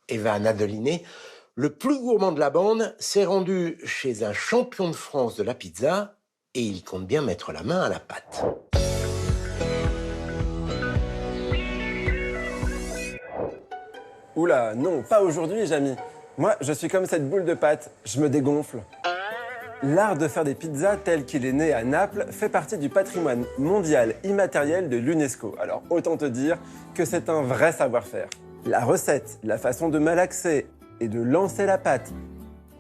Evan Adeliné, le plus gourmand de la bande, s'est rendu chez un champion de France de la pizza et il compte bien mettre la main à la pâte. Oula, non, pas aujourd'hui, Jamy. Moi, je suis comme cette boule de pâte, je me dégonfle. L'art de faire des pizzas tel qu'il est né à Naples fait partie du patrimoine mondial immatériel de l'UNESCO. Alors autant te dire que c'est un vrai savoir-faire. La recette, la façon de malaxer et de lancer la pâte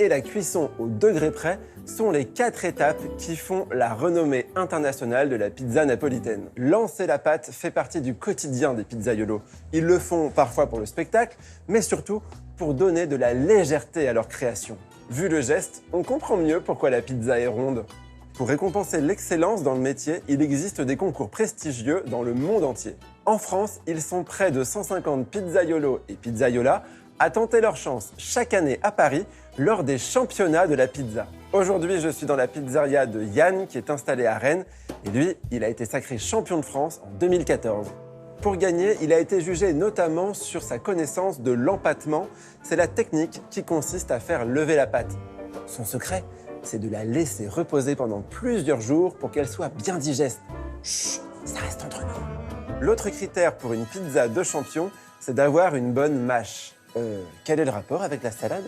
et la cuisson au degré près sont les 4 étapes qui font la renommée internationale de la pizza napolitaine. Lancer la pâte fait partie du quotidien des pizzaiolos. Ils le font parfois pour le spectacle, mais surtout pour donner de la légèreté à leur création. Vu le geste, on comprend mieux pourquoi la pizza est ronde. Pour récompenser l'excellence dans le métier, il existe des concours prestigieux dans le monde entier. En France, ils sont près de 150 pizzaiolos et pizzaiolas à tenter leur chance chaque année à Paris lors des championnats de la pizza. Aujourd'hui, je suis dans la pizzeria de Yann qui est installée à Rennes et lui, il a été sacré champion de France en 2014. Pour gagner, il a été jugé notamment sur sa connaissance de l'empattement. C'est la technique qui consiste à faire lever la pâte. Son secret, c'est de la laisser reposer pendant plusieurs jours pour qu'elle soit bien digeste. Chut, ça reste entre nous. L'autre critère pour une pizza de champion, c'est d'avoir une bonne mâche. Quel est le rapport avec la salade?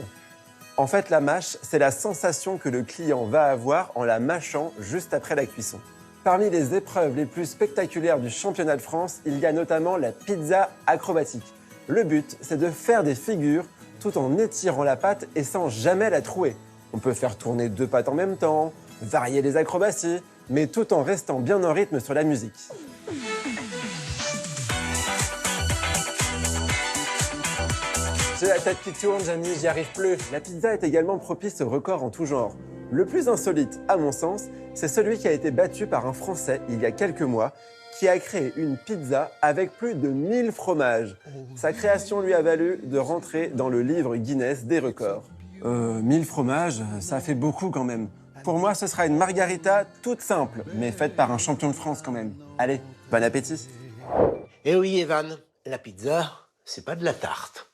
En fait, la mâche, c'est la sensation que le client va avoir en la mâchant juste après la cuisson. Parmi les épreuves les plus spectaculaires du championnat de France, il y a notamment la pizza acrobatique. Le but, c'est de faire des figures tout en étirant la pâte et sans jamais la trouer. On peut faire tourner 2 pâtes en même temps, varier les acrobaties, mais tout en restant bien en rythme sur la musique. J'ai la tête qui tourne, Jamy, j'y arrive plus. La pizza est également propice aux records en tout genre. Le plus insolite, à mon sens, c'est celui qui a été battu par un Français il y a quelques mois, qui a créé une pizza avec plus de 1000 fromages. Sa création lui a valu de rentrer dans le livre Guinness des records. 1000 fromages, ça fait beaucoup quand même. Pour moi, ce sera une margarita toute simple, mais faite par un champion de France quand même. Allez, bon appétit. Eh oui, Evan, la pizza, c'est pas de la tarte.